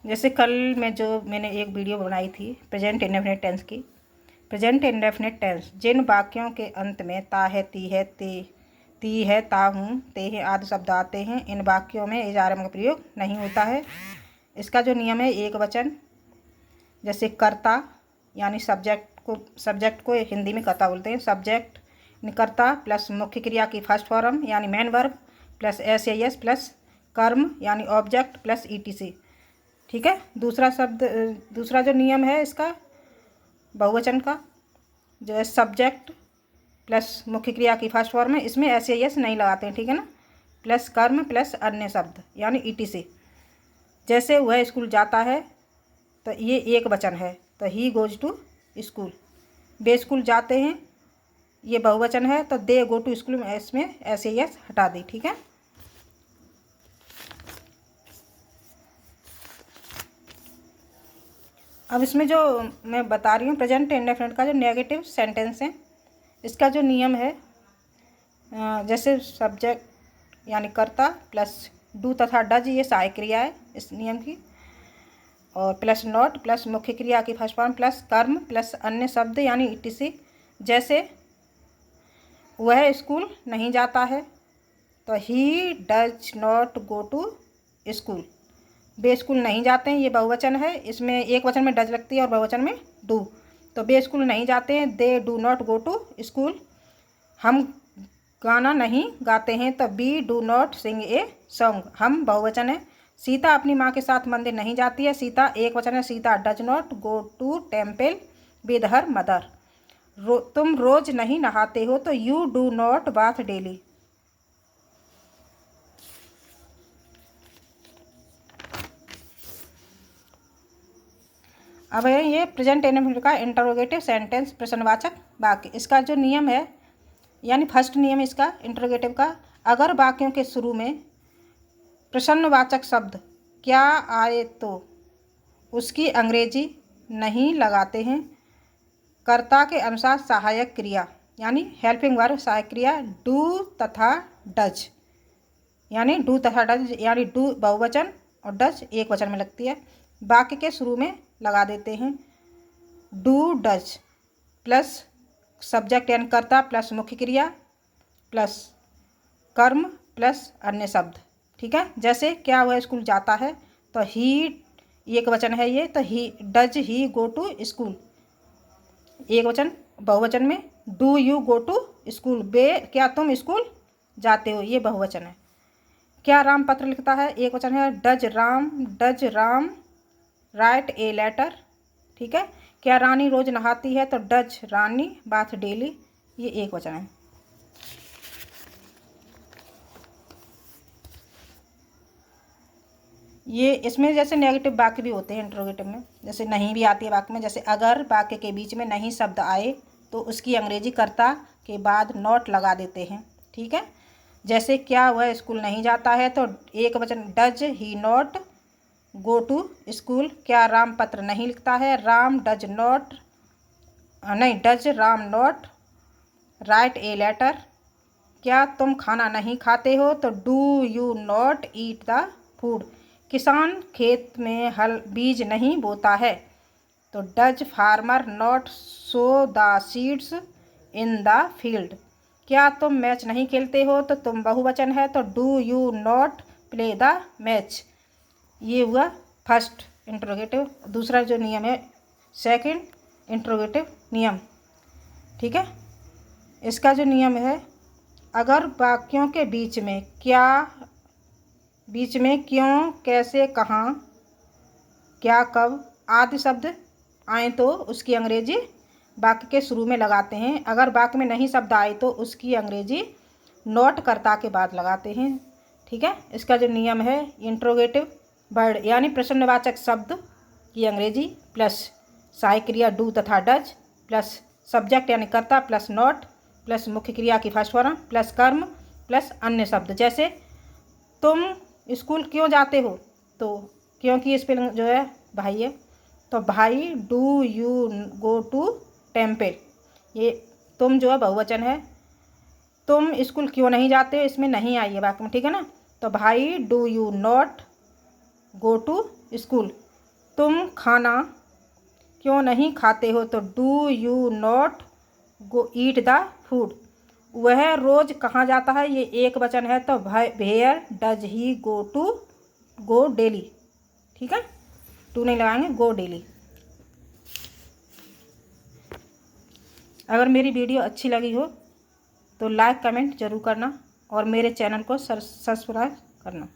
जैसे कल में जो मैंने एक वीडियो बनाई थी प्रेजेंट इंडेफिनिट टेंस की। प्रेजेंट इंडेफिनिट टेंस जिन वाक्यों के अंत में ता है, ती है, ती है, ता हूँ, ते हैं आदि शब्द आते हैं, इन वाक्यों में इजारम का प्रयोग नहीं होता है। इसका जो नियम है एक वचन, जैसे कर्ता यानी सब्जेक्ट को हिंदी में कर्ता बोलते हैं। सब्जेक्ट कर्ता प्लस मुख्य क्रिया की फर्स्ट फॉर्म यानी main verb plus S plus कर्म यानी ऑब्जेक्ट प्लस ईटीसी। ठीक है। दूसरा जो नियम है इसका बहुवचन का, जो है सब्जेक्ट प्लस मुख्य क्रिया की फर्स्ट फॉर्म है, इसमें एस नहीं लगाते हैं। ठीक है ना। प्लस कर्म प्लस अन्य शब्द यानी ईटीसी। जैसे वह स्कूल जाता है तो ये एक वचन है, तो ही गोज टू स्कूल। वे स्कूल जाते हैं ये बहुवचन है, तो दे गो टू स्कूल में इसमें एस हटा दी। ठीक है। अब इसमें जो मैं बता रही हूँ प्रेजेंट इंडेफिनिट का जो नेगेटिव सेंटेंस है, इसका जो नियम है, जैसे सब्जेक्ट यानी कर्ता प्लस डू तथा डज ये सहायक क्रिया है इस नियम की, और प्लस नॉट प्लस मुख्य क्रिया की फर्स्ट फॉर्म प्लस कर्म प्लस अन्य शब्द यानी ईटीसी। जैसे वह स्कूल नहीं जाता है तो he does not go to school. वे स्कूल नहीं जाते हैं ये बहुवचन है, इसमें एक वचन में डज लगती है और बहुवचन में डू। तो वे स्कूल नहीं जाते हैं, they do not go to school. हम गाना नहीं गाते हैं तो we do not sing a song, हम बहुवचन है। सीता अपनी माँ के साथ मंदिर नहीं जाती है, सीता एक वचन है, Sita does not go to temple with her mother. तुम रोज नहीं नहाते हो तो you do not bath daily. अब है ये प्रेजेंट इंडेफिनिट का इंटरोगेटिव सेंटेंस प्रश्नवाचक वाक्य। इसका जो नियम है यानी फर्स्ट नियम इसका इंटरोगेटिव का, अगर वाक्यों के शुरू में प्रश्नवाचक शब्द क्या आए तो उसकी अंग्रेजी नहीं लगाते हैं। कर्ता के अनुसार सहायक क्रिया यानी हेल्पिंग वर्ब सहायक क्रिया डू तथा डज यानी डू बहुवचन और डज एक वचन में लगती है, वाक्य के शुरू में लगा देते हैं। डू डज प्लस सब्जेक्ट यानी कर्ता प्लस मुख्य क्रिया प्लस कर्म प्लस अन्य शब्द। ठीक है। जैसे क्या वह स्कूल जाता है तो ही एक वचन है ये, तो he does he go to school एक वचन, बहुवचन में do you go to school, क्या तुम स्कूल जाते हो ये बहुवचन है। क्या राम पत्र लिखता है एक वचन है, does Ram write a letter. ठीक है। क्या रानी रोज नहाती है तो डज रानी बाथ डेली, ये एक वचन है। ये इसमें जैसे नेगेटिव वाक्य भी होते हैं इंटरोगेटिव में, जैसे नहीं भी आती है वाक्य में। जैसे अगर वाक्य के बीच में नहीं शब्द आए तो उसकी अंग्रेजी कर्ता के बाद नॉट लगा देते हैं। ठीक है। जैसे क्या वह स्कूल नहीं जाता है तो एक वचन does he not go to school. क्या राम पत्र नहीं लिखता है, does Ram not write a letter. क्या तुम खाना नहीं खाते हो तो do you not eat the food. किसान खेत में बीज नहीं बोता है तो does farmer not sow the seeds in the field. क्या तुम मैच नहीं खेलते हो तो तुम बहुवचन है, तो do you not play the match. ये हुआ फर्स्ट इंट्रोगेटिव। दूसरा जो नियम है सेकंड इंट्रोगेटिव नियम। ठीक है। इसका जो नियम है, अगर वाक्यों के बीच में क्यों, कैसे, कहाँ, क्या, कब आदि शब्द आए तो उसकी अंग्रेजी वाक्य के शुरू में लगाते हैं। अगर वाक्य में नहीं शब्द आए तो उसकी अंग्रेजी नॉट कर्ता के बाद लगाते हैं। ठीक है। इसका जो नियम है इंट्रोगेटिव वर्ड यानी प्रश्नवाचक शब्द की अंग्रेजी प्लस सहायक क्रिया डू तथा डज प्लस सब्जेक्ट यानी कर्ता प्लस नॉट प्लस मुख्य क्रिया की फर्स्ट फॉर्म प्लस कर्म प्लस अन्य शब्द। जैसे तुम स्कूल क्यों जाते हो, तो क्योंकि स्पेलिंग जो है भाई है, तो भाई do you go to temple, ये तुम जो है बहुवचन है। तुम स्कूल क्यों नहीं जाते हो, इसमें नहीं आई है वाक्य में। ठीक है ना। तो भाई do you not go to school, तुम खाना क्यों नहीं खाते हो, तो do you not go eat the food. वह रोज़ कहाँ जाता है, ये एक वचन है, तो where does he go daily. ठीक है, टू नहीं लगाएंगे, गो डेली। अगर मेरी वीडियो अच्छी लगी हो तो लाइक कमेंट ज़रूर करना और मेरे चैनल को सब्सक्राइब करना।